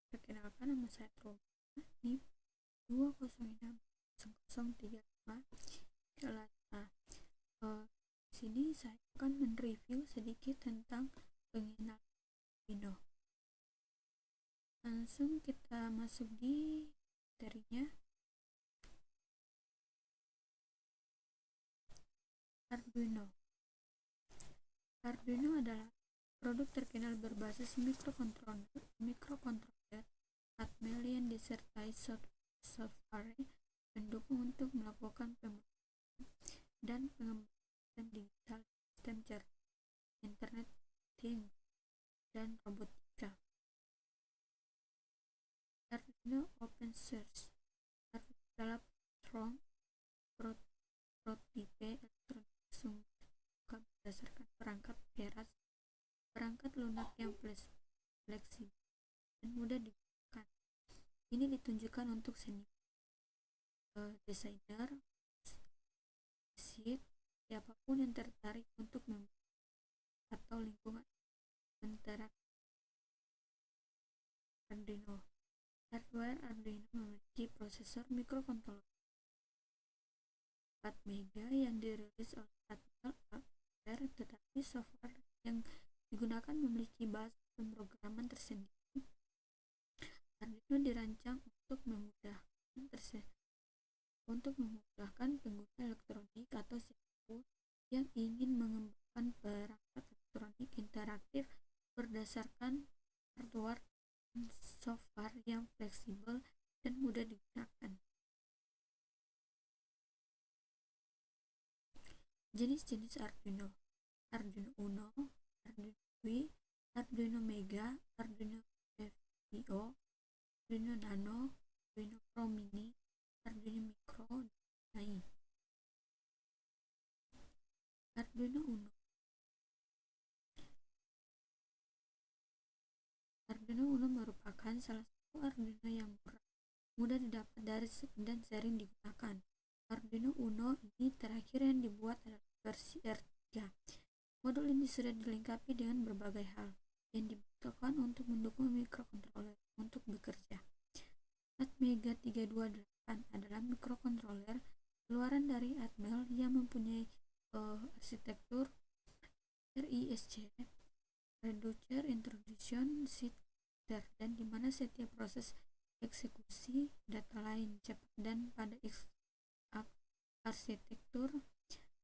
Perkenalkan, nama saya Roma, NIM 2061035 kelas A. Di sini saya akan mereview sedikit tentang pengenalan Arduino. Langsung kita masuk di materinya. Arduino adalah produk terkenal berbasis mikrokontroler Atmel yang disertai software pendukung untuk melakukan pemrograman dan pengembangan sistem digital, sistem cerdas, Internet Things, dan robotika. Arduino open source. Arduino adalah platform prototipe elektronik sumber terbuka berdasarkan perangkat keras, perangkat lunak yang fleksibel dan mudah digunakan. Ini ditunjukkan untuk desainer, siapapun yang tertarik untuk membuat atau lingkungan interaktif. Arduino. Hardware Arduino memiliki prosesor mikrokontroler 4 MB yang dirilis oleh Atmel, tetapi software yang digunakan memiliki bahasa pemrograman tersendiri. Arduino dirancang untuk memudahkan pengguna elektronik atau siapapun yang ingin mengembangkan perangkat elektronik interaktif berdasarkan hardware dan software yang fleksibel dan mudah digunakan. Jenis-jenis Arduino: Arduino Uno, Arduino Dui, Arduino Mega, Arduino FIO, Arduino Nano, Arduino Pro Mini, Arduino Micro, dan lain. Arduino Uno. Arduino Uno merupakan salah satu Arduino yang murah, mudah didapat dan sering digunakan. Arduino Uno ini terakhir yang dibuat adalah versi R3. Modul ini sudah dilengkapi dengan berbagai hal yang dibutuhkan untuk mendukung mikrokontroler untuk bekerja. Atmega 328 adalah mikrokontroler keluaran dari Atmel yang mempunyai arsitektur RISC, Reducer Introduction Shifter, dan di mana setiap proses eksekusi data lain cepat dan pada arsitektur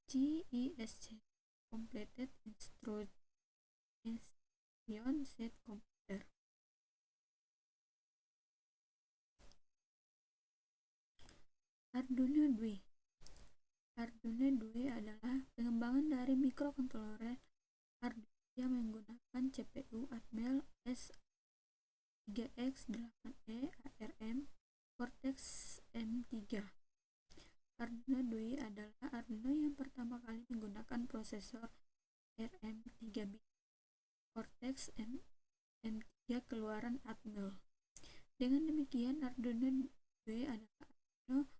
CISC, Completed Instruction Set Computer. Arduino Dui. Arduino Dui adalah pengembangan dari mikrokontroler Arduino yang menggunakan CPU Atmel S3X8E ARM Cortex M3. Arduino Dui adalah Arduino yang pertama kali menggunakan prosesor ARM 3 bit Cortex M3 keluaran Atmel. Dengan demikian, Arduino Dui adalah Arduino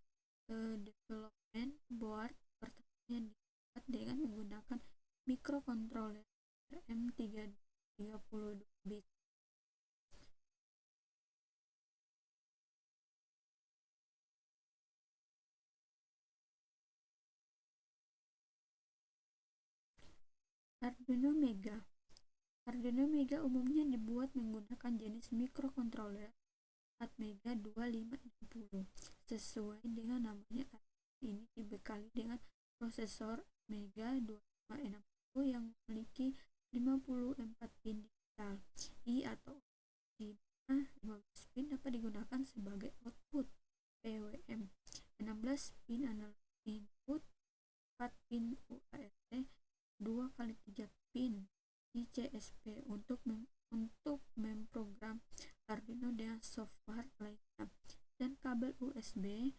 development board pertama yang dibuat dengan menggunakan mikrokontroler ARM 32 bit. Arduino Mega. Arduino Mega umumnya dibuat menggunakan jenis mikrokontroler Atmega 2560. Sesuai dengan namanya, Arduino ini dibekali dengan prosesor Atmega 2560 yang memiliki 54 pin digital I atau di mana 15 pin dapat digunakan sebagai output PWM, 16 pin analog input, 4 pin UART, 2x3 pin ICSP untuk memprogram Arduino dengan software lainnya, dan kabel USB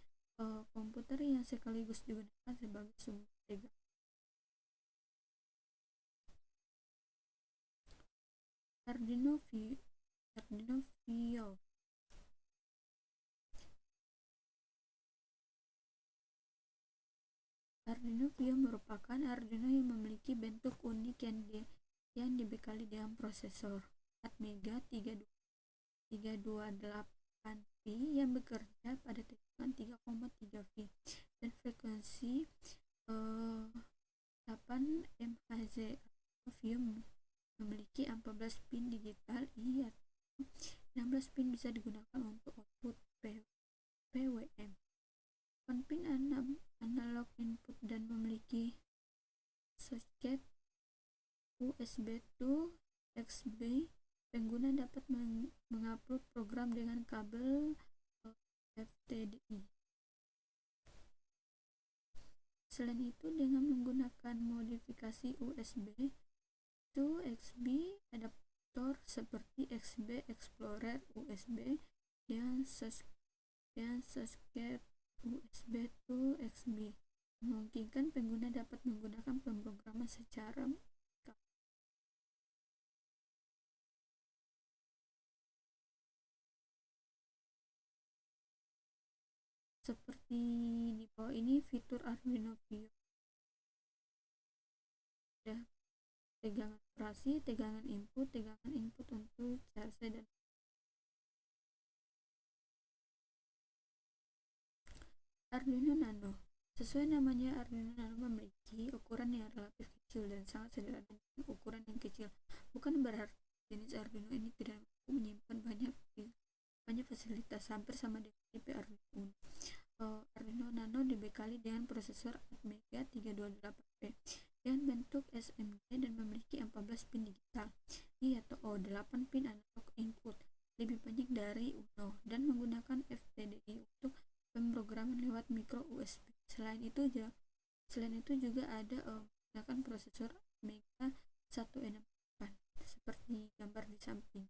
komputer yang sekaligus digunakan sebagai sumber tegangan. Arduino Fio. Arduino Fio merupakan Arduino yang memiliki bentuk unik yang dibekali dengan prosesor Atmega 32 328V yang bekerja pada tegangan 3,3 V dan frekuensi 8 MHz. View memiliki 14 pin digital I atau 16 pin bisa digunakan untuk output PWM. 8 pin analog input dan memiliki soket USB to XB. Pengguna dapat mengupload program dengan kabel FTDI. Selain itu, dengan menggunakan modifikasi USB to XB adaptor seperti XB Explorer USB dengan soket USB to XB memungkinkan pengguna dapat menggunakan pemrograman secara seperti di bawah ini. Fitur Arduino View ada tegangan operasi, tegangan input untuk charge dan Arduino Nano. Sesuai namanya, Arduino Nano memiliki ukuran yang relatif kecil dan sangat sederhana dengan ukuran yang kecil. Bukan berarti jenis Arduino ini tidak mampu menyimpan banyak fasilitas, hampir sama dengan tipe Arduino Uno. Arduino Nano dibekali dengan prosesor Atmega 328P dengan bentuk SMD dan memiliki 14 pin digital I atau O, 8 pin analog input, lebih banyak dari Uno, dan menggunakan FTDI untuk pemrograman lewat micro USB. Selain itu juga ada menggunakan prosesor Atmega 168 seperti gambar di samping.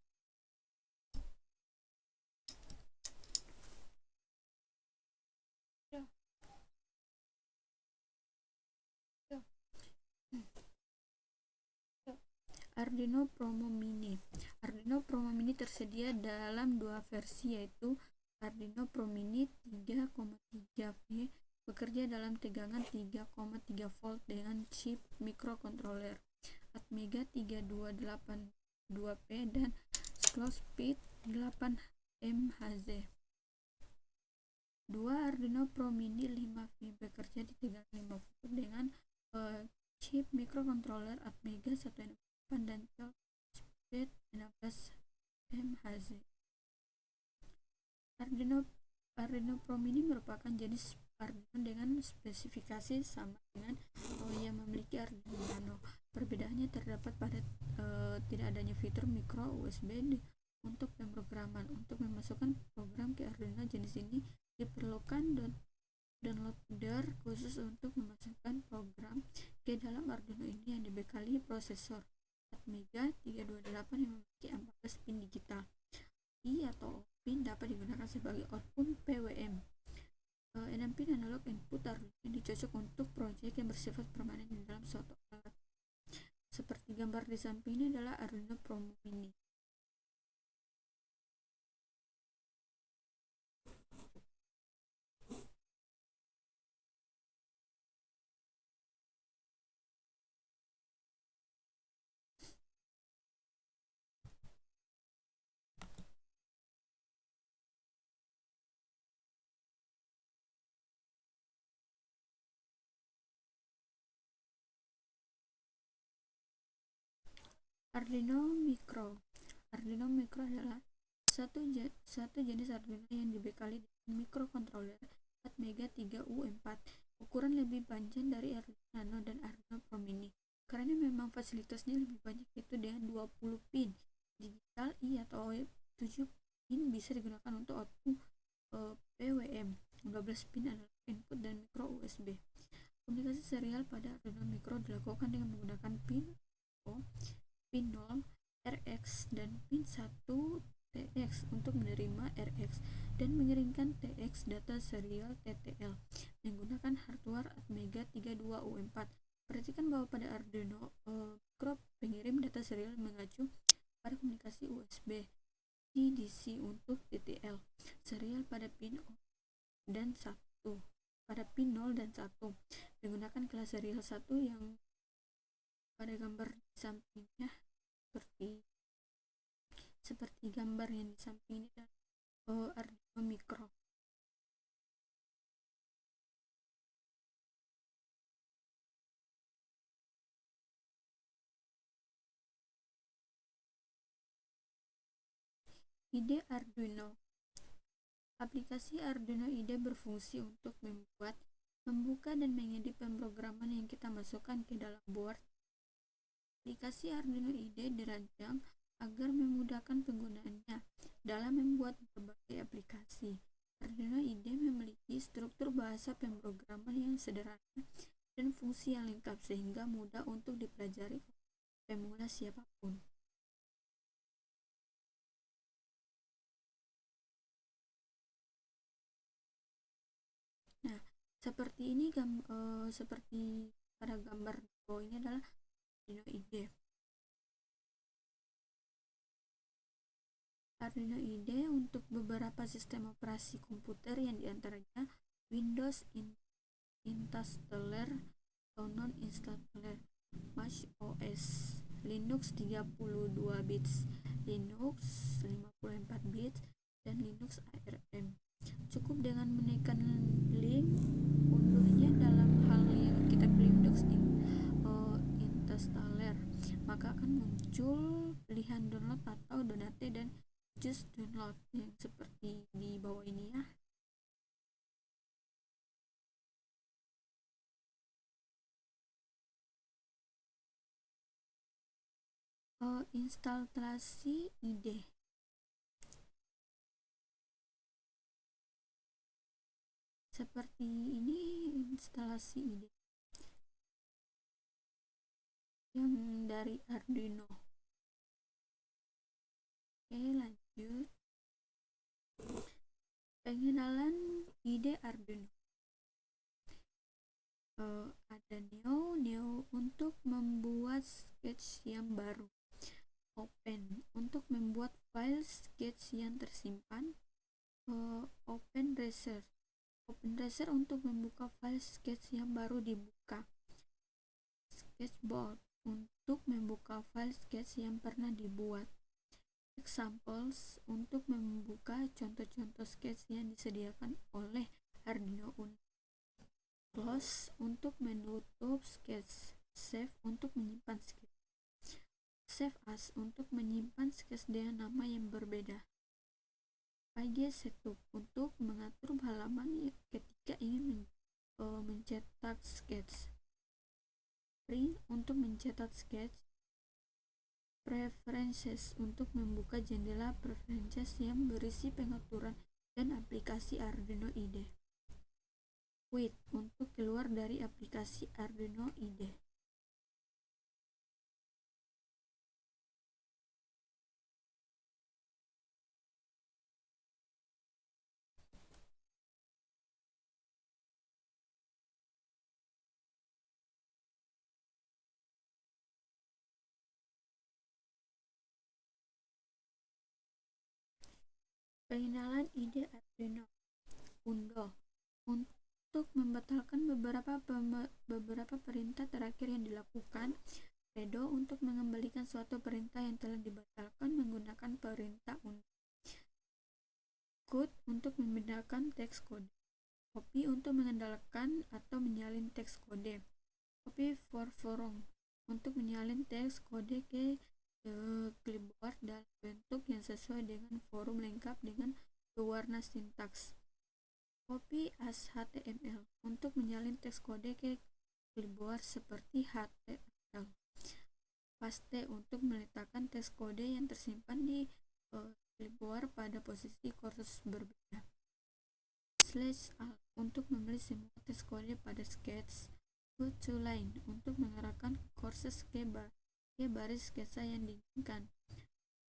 Arduino Promo Mini. Arduino Promo Mini tersedia dalam dua versi, yaitu Arduino Pro Mini 3,3V bekerja dalam tegangan 3,3 volt dengan chip microcontroller Atmega 3282P dan clock speed 8 MHz. Dua Arduino Pro Mini 5V bekerja di tegangan 5 volt dengan chip microcontroller Atmega 168 dan clock speed 16 MHz. Arduino Pro Mini merupakan jenis Arduino dengan spesifikasi sama dengan yang memiliki Arduino Nano. Perbedaannya terdapat pada tidak adanya fitur micro USB untuk pemrograman. Untuk memasukkan program ke Arduino jenis ini diperlukan downloader khusus untuk memasukkan program ke dalam Arduino ini yang dibekali prosesor Atmega 328 yang memiliki 14 pin digital I atau pin dapat digunakan sebagai output PWM. 6 pin analog input Arduino ini cocok untuk proyek yang bersifat permanen di dalam suatu alat. Seperti gambar di samping ini adalah Arduino Pro Mini. Arduino Micro. Arduino Micro adalah satu jenis Arduino yang dibekali dengan microcontroller Atmega 3U4. Ukuran lebih panjang dari Arduino Nano dan Arduino Pro Mini karena memang fasilitasnya lebih banyak, yaitu dengan 20 pin digital I atau 7 pin bisa digunakan untuk output PWM, 12 pin analog input dan micro USB. Komunikasi serial pada Arduino Micro dilakukan dengan menggunakan pin 0 RX dan pin 1 TX untuk menerima RX dan mengirimkan TX data serial TTL menggunakan hardware Atmega 32U4. Perhatikan bahwa pada Arduino Micro pengirim data serial mengacu pada komunikasi USB DC untuk TTL serial pada pin 0 dan 1 menggunakan kelas serial 1 yang pada gambar di sampingnya seperti seperti gambar yang di samping ini adalah Arduino Micro. Ide Arduino. Aplikasi Arduino IDE berfungsi untuk membuka dan mengedit pemrograman yang kita masukkan ke dalam board. Aplikasi Arduino IDE dirancang agar memudahkan penggunaannya dalam membuat berbagai aplikasi. Arduino IDE memiliki struktur bahasa pemrograman yang sederhana dan fungsi yang lengkap sehingga mudah untuk dipelajari oleh pemula siapapun. Nah, seperti ini seperti pada gambar di bawah ini adalah Arduino IDE. Arduino IDE untuk beberapa sistem operasi komputer yang diantaranya Windows Installer atau non-installer, Mac OS, Linux 32 bits, Linux 54 bits, dan Linux ARM. Cukup dengan menekan link unduhnya dalam hal yang kita pilih Windows Installer, maka akan muncul pilihan download atau donate dan just download yang seperti di bawah ini ya. Instalasi IDE. Seperti ini instalasi IDE yang dari Arduino. Oke, lanjut. Pengenalan IDE Arduino. Ada Neo untuk membuat sketch yang baru, Open untuk membuat file sketch yang tersimpan, OpenRacer untuk membuka file sketch yang baru dibuka, Sketchboard untuk membuka file sketch yang pernah dibuat, Examples untuk membuka contoh-contoh sketch yang disediakan oleh Arduino Uno, Close untuk menutup sketch, Save untuk menyimpan sketch, Save As untuk menyimpan sketch dengan nama yang berbeda, Page Setup untuk mengatur halaman ketika ingin mencetak sketch, Print untuk mencetak sketch, Preferences untuk membuka jendela preferences yang berisi pengaturan dan aplikasi Arduino IDE, Quit untuk keluar dari aplikasi Arduino IDE. Pengenalan IDE Arduino Undo untuk membatalkan beberapa perintah terakhir yang dilakukan. Redo untuk mengembalikan suatu perintah yang telah dibatalkan menggunakan perintah undo. Quit untuk memindahkan teks kode. Copy untuk mengendalikan atau menyalin teks kode. Copy for forum untuk menyalin teks kode ke clipboard dalam bentuk yang sesuai dengan forum lengkap dengan pewarna sintaks. Copy as HTML untuk menyalin teks kode ke clipboard seperti HTML. Paste untuk meletakkan teks kode yang tersimpan di clipboard pada posisi kursus berbeda. /alt untuk memilih semua teks kode pada sketch. Go to line untuk mengarahkan kursus ke baris sketsa yang diinginkan.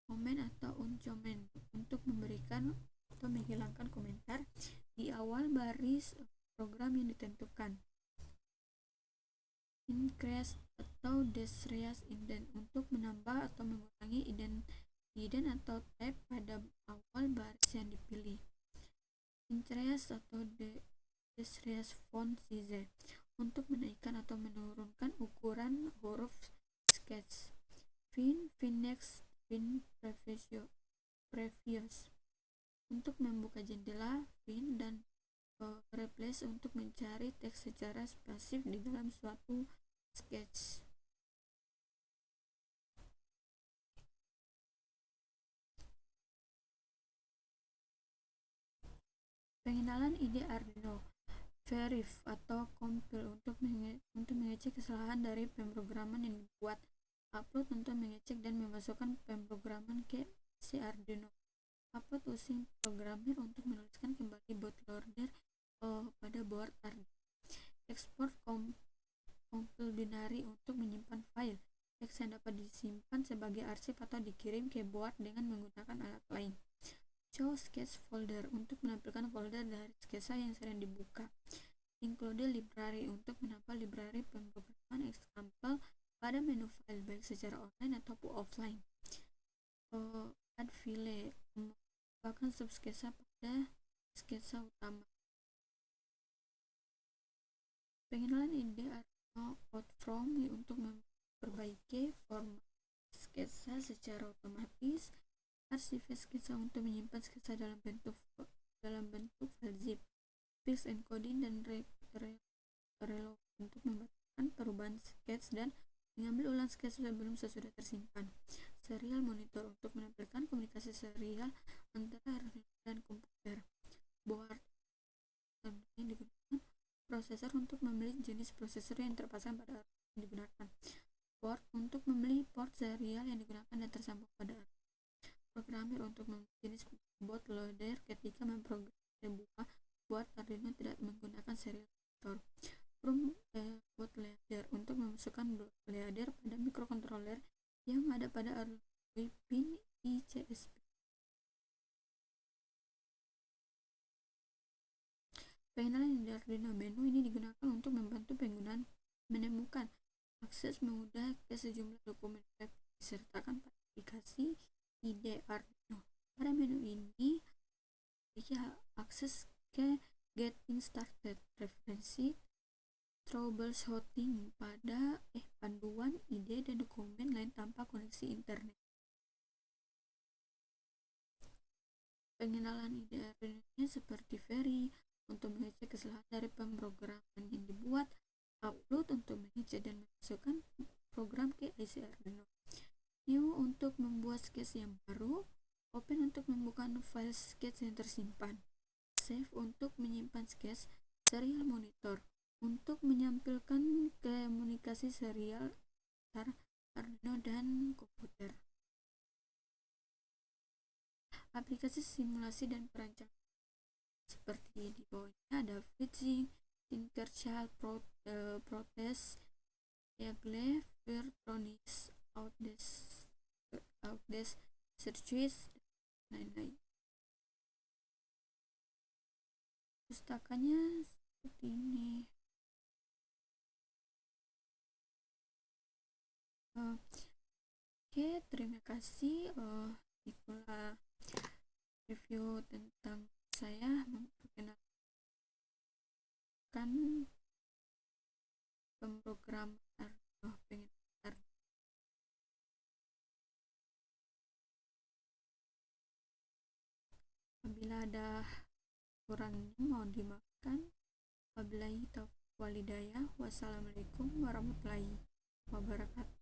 Comment atau uncomment untuk memberikan atau menghilangkan komentar di awal baris program yang ditentukan. Increase atau decrease indent untuk menambah atau mengurangi indent atau tab pada awal baris yang dipilih. Increase atau decrease font size untuk menaikkan atau menurunkan ukuran huruf sketch. Fin, Finex, Fin Preview previous untuk membuka jendela, find dan replace untuk mencari teks secara spesifik di dalam suatu sketch. Pengenalan ide Arduino. Verif atau compile untuk mengecek kesalahan dari pemrograman yang dibuat. Upload untuk mengecek dan memasukkan pemrograman ke si Arduino. Upload using programmer untuk menuliskan kembali bootloader pada board Arduino. Export compile binary untuk menyimpan file. Teks yang dapat disimpan sebagai arsip atau dikirim ke board dengan menggunakan alat lain. Show sketch folder untuk menampilkan folder dari sketsa yang sering dibuka. Include library untuk menambah library pemrograman example pada menu file baik secara online ataupun offline. Add file menambahkan subsketsa pada sketsa utama. Pengenalan ide Arduino out from untuk memperbaiki format sketsa secara otomatis. Arsip sketsa untuk menyimpan sketsa dalam bentuk file zip. Fix encoding dan reload untuk membatalkan perubahan sketch dan mengambil ulang sketch sebelum sesudah tersimpan. Serial monitor untuk menampilkan komunikasi serial antara Arduino dan komputer. Board yang digunakan. Prosesor untuk memilih jenis prosesor yang terpasang pada Arduino yang digunakan. Port untuk memilih port serial yang digunakan dan tersambung pada Arduino. Programmer untuk memilih jenis bootloader ketika memprogram sebuah board Arduino tidak menggunakan serial monitor. Bootloader untuk memasukkan bootloader pada microcontroller yang ada pada Arduino pin ICSP. Pengenalan di Arduino menu ini digunakan untuk membantu penggunaan menemukan akses mudah ke sejumlah dokumen web disertakan pada aplikasi ide Arduino. Pada menu ini memiliki akses ke Getting Started, referensi, troubleshooting pada panduan ide dan dokumen lain tanpa koneksi internet. Pengenalan ide Arduino seperti Veri untuk mengecek kesalahan dari pemrograman yang dibuat, upload untuk mengecek dan memasukkan program ke IC Arduino. New untuk membuat sketch yang baru, open untuk membuka file sketch yang tersimpan, save untuk menyimpan sketch, serial monitor untuk menyampilkan komunikasi serial antara Arduino dan komputer. Aplikasi simulasi dan perancangan seperti di bawahnya ada Fitching, Tinkercad, Protest, Eagle, Virtuonis, Outdesk, Searchwiz, dan lain-lain. Pustakanya seperti ini. Oke, terima kasih. Itulah review tentang saya memperkenalkan pemrograman Arduino. Apabila ada kurangnya mohon dimaafkan. Wabillahi taufiq walhidayah. Wassalamualaikum warahmatullahi wabarakatuh.